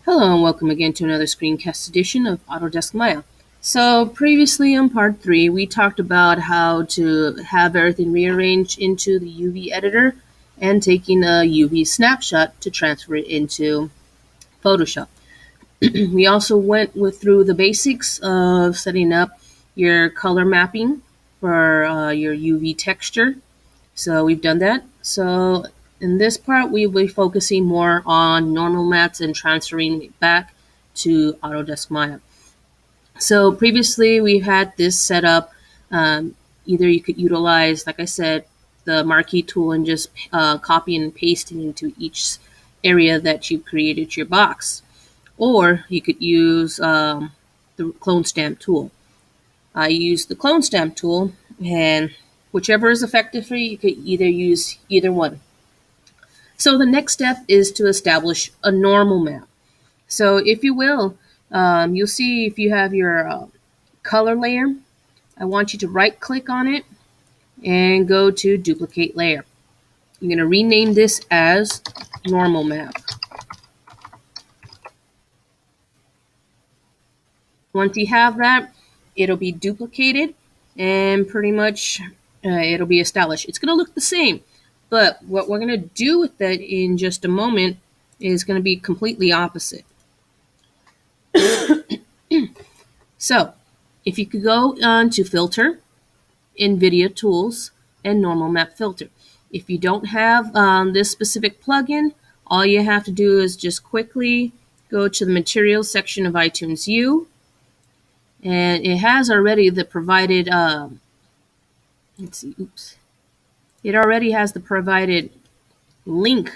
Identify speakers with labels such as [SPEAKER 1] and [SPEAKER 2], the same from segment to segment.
[SPEAKER 1] Hello and welcome again to another screencast edition of Autodesk Maya. So previously on part 3, we talked about how to have everything rearranged into the UV editor and taking a UV snapshot to transfer it into Photoshop. We also through the basics of setting up your color mapping for your UV texture. So we've done that. So in this part, we will be focusing more on normal maps and transferring it back to Autodesk Maya. So previously, we had this set up. Either you could utilize, like I said, the marquee tool and just copy and paste it into each area that you created your box. Or you could use the clone stamp tool. I use the clone stamp tool, and whichever is effective for you, you could either use either one. So the next step is to establish a normal map. So if you will, you'll see if you have your color layer, I want you to right click on it and go to duplicate layer. You're going to rename this as normal map. Once you have that, it'll be duplicated and pretty much it'll be established. It's going to look the same, but what we're going to do with that in just a moment is going to be completely opposite. So if you could go on to filter, NVIDIA tools, and normal map filter. If you don't have this specific plugin, all you have to do is just quickly go to the materials section of iTunes U, and it has already the provided it already has the provided link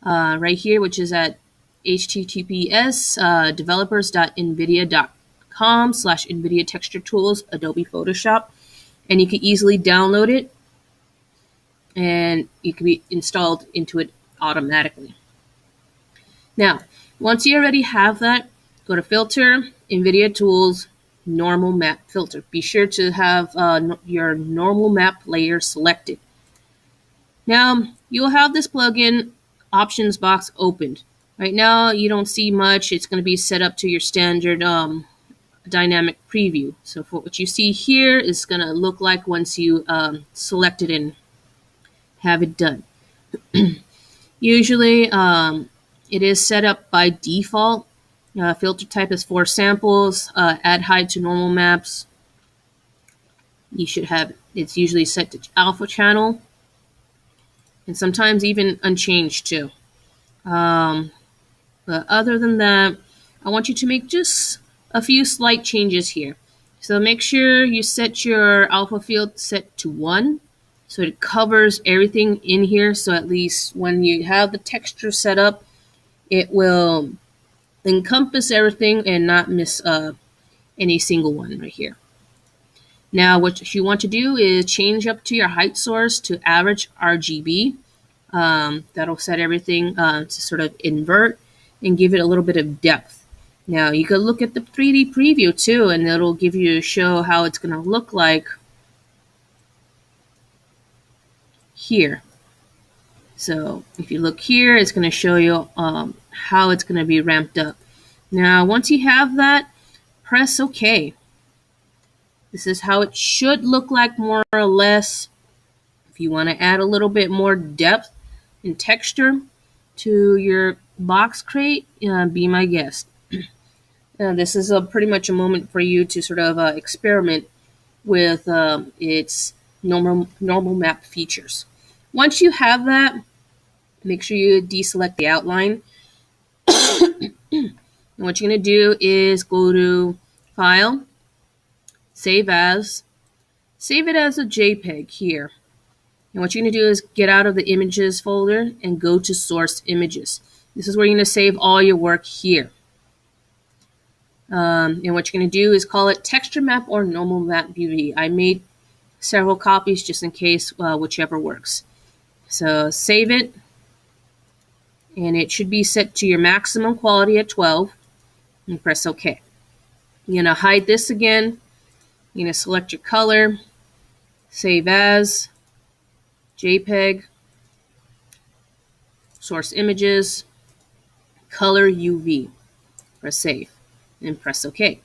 [SPEAKER 1] right here, which is at https developers.nvidia.com/nvidia texture tools Adobe Photoshop, and you can easily download it and it can be installed into it automatically. Now, once you already have that, go to filter, NVIDIA tools, normal map filter. Be sure to have your normal map layer selected. Now, you'll have this plugin options box opened. Right now, you don't see much. It's going to be set up to your standard dynamic preview. So for what you see here is going to look like once you select it and have it done. Usually, it is set up by default. Filter type is for samples. Add height to normal maps. You should have, it's usually set to alpha channel, and sometimes even unchanged too. But other than that, I want you to make just a few slight changes here. So make sure you set your alpha field set to 1, so it covers everything in here. So at least when you have the texture set up, it will encompass everything and not miss any single one right here. Now, what you want to do is change up to your height source to average RGB. That'll set everything to sort of invert and give it a little bit of depth. Now, you could look at the 3D preview too, and it'll give you a show how it's going to look like here. So if you look here, it's going to show you how it's going to be ramped up. Now, once you have that, press OK. This is how it should look like more or less. If you want to add a little bit more depth and texture to your box crate, be my guest. This is pretty much a moment for you to sort of experiment with its normal map features. Once you have that, make sure you deselect the outline. And what you're going to do is go to File, Save As, save it as a JPEG here. And what you're going to do is get out of the Images folder and go to Source Images. This is where you're going to save all your work here. And what you're going to do is call it Texture Map or Normal Map UV. I made several copies just in case, whichever works. So save it, and it should be set to your maximum quality at 12, and press OK. You're going to hide this again. You're going to select your color, Save As, JPEG, Source Images, Color UV. Press save and press OK.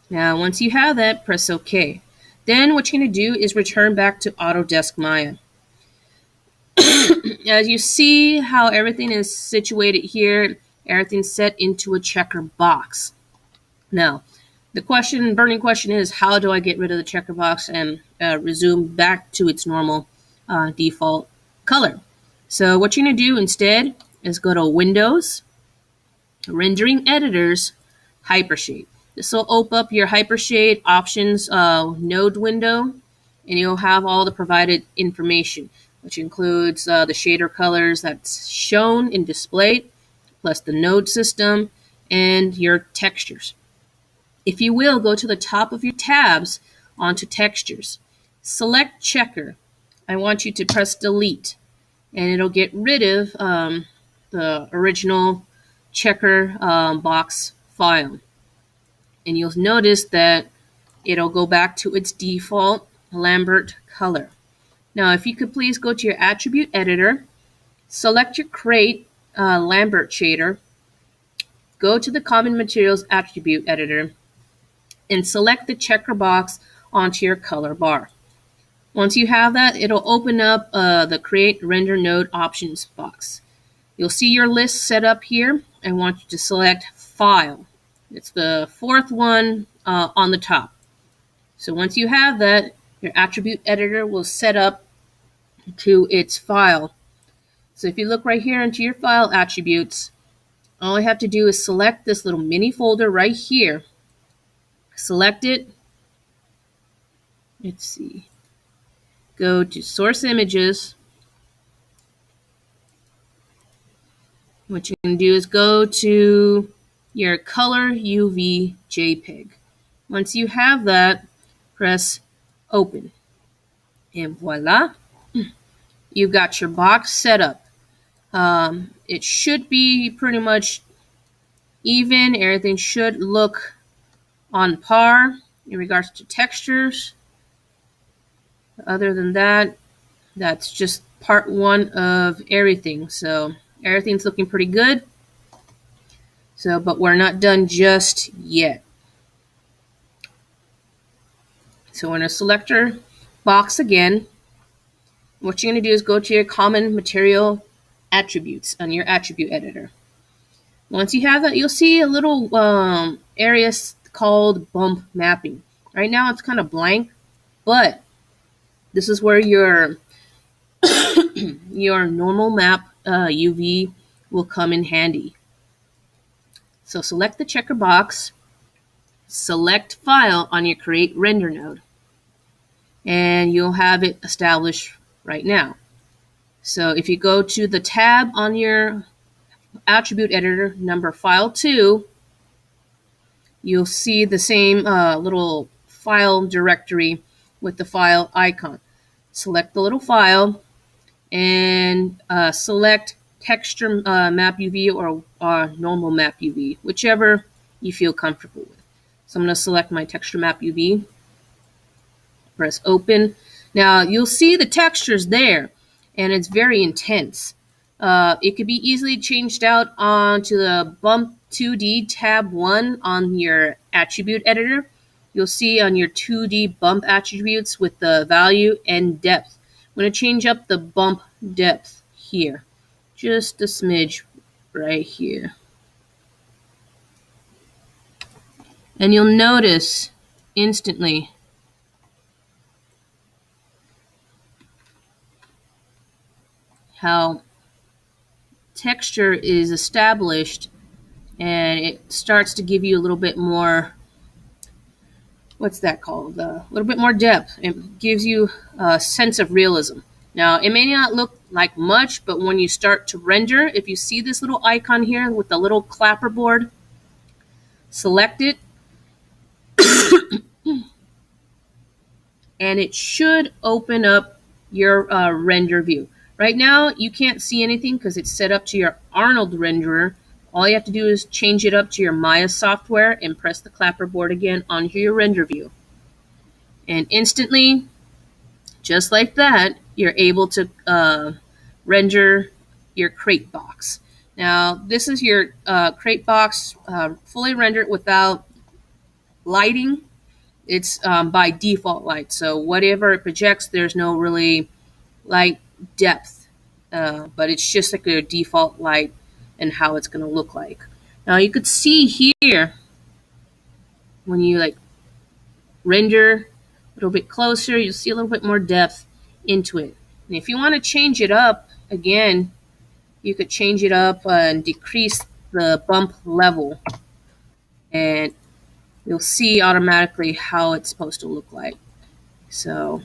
[SPEAKER 1] Now, once you have that, press OK. Then what you're going to do is return back to Autodesk Maya. As you see how everything is situated here, everything's set into a checker box. Now, the burning question is, how do I get rid of the checker box and resume back to its normal default color? So what you're going to do instead is go to Windows, Rendering Editors, Hypershade. This will open up your Hypershade options node window, and you'll have all the provided information, which includes the shader colors that's shown and displayed, plus the node system and your textures. If you will, go to the top of your tabs onto textures. Select checker. I want you to press delete, and it'll get rid of the original checker box file. And you'll notice that it'll go back to its default Lambert color. Now, if you could please go to your attribute editor, select your create Lambert shader, go to the common materials attribute editor, and select the checker box onto your color bar. Once you have that, it'll open up the create render node options box. You'll see your list set up here. I want you to select file. It's the fourth one on the top. So once you have that, your attribute editor will set up to its file. So if you look right here into your file attributes, all I have to do is select this little mini folder right here. Select it. Let's see. Go to source images. What you can do is go to your color UV JPEG. Once you have that, press open. And voila, you've got your box set up. It should be pretty much even. Everything should look on par in regards to textures. Other than that, that's just part one of everything. So everything's looking pretty good. But we're not done just yet. So in a selector box again, what you're going to do is go to your common material attributes on your attribute editor. Once you have that, you'll see a little area called bump mapping. Right now it's kind of blank, but this is where your normal map UV will come in handy. So select the checker box, select file on your create render node, and you'll have it established right now. So if you go to the tab on your attribute editor, number file 2, you'll see the same little file directory with the file icon. Select the little file and select texture map UV or normal map UV, whichever you feel comfortable with. So I'm going to select my texture map UV, press open. Now you'll see the textures there, and it's very intense. It could be easily changed out onto the bump 2D tab 1 on your attribute editor. You'll see on your 2D bump attributes with the value and depth. I'm going to change up the bump depth here, just a smidge right here. And you'll notice instantly how texture is established, and it starts to give you a little bit more, what's that called? A little bit more depth. It gives you a sense of realism. Now, it may not look like much, but when you start to render, if you see this little icon here with the little clapperboard, select it, and it should open up your render view. Right now, you can't see anything because it's set up to your Arnold renderer. All you have to do is change it up to your Maya software and press the clapperboard again onto your render view. And instantly, just like that, you're able to render your crate box. Now, this is your crate box fully rendered without lighting. It's by default light. So whatever it projects, there's no really light depth, but it's just like a default light and how it's going to look like. Now you could see here when you like render a little bit closer, you'll see a little bit more depth into it. And if you want to change it up again, you could change it up and decrease the bump level, and you'll see automatically how it's supposed to look like. So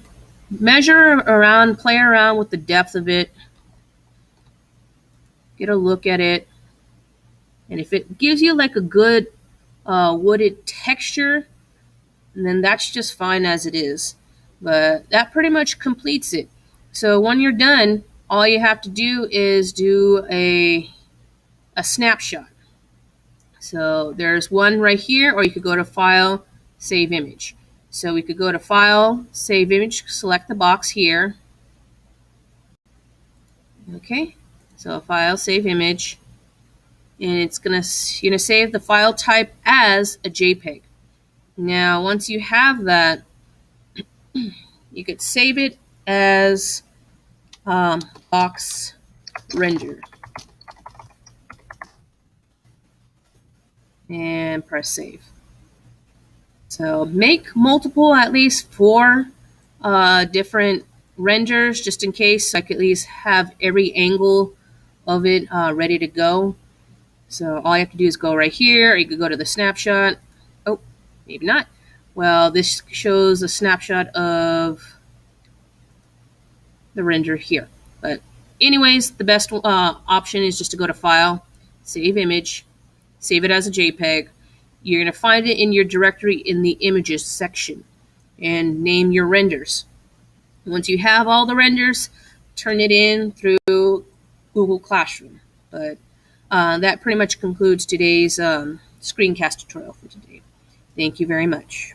[SPEAKER 1] measure around, play around with the depth of it, get a look at it, and if it gives you like a good wooded texture, then that's just fine as it is. But that pretty much completes it. So when you're done, all you have to do is do a snapshot. So there's one right here, or you could go to File, Save Image. So we could go to File, Save Image, select the box here. Okay, so File, Save Image, and it's gonna save the file type as a JPEG. Now, once you have that, you could save it as box render and press save. So make multiple, at least 4 different renders, just in case, so I could at least have every angle of it ready to go. So all you have to do is go right here, or you could go to the snapshot. Oh, maybe not. Well, this shows a snapshot of the render here. But anyways, the best option is just to go to File, Save Image, save it as a JPEG. You're going to find it in your directory in the Images section, and name your renders. Once you have all the renders, turn it in through Google Classroom. But that pretty much concludes today's screencast tutorial for today. Thank you very much.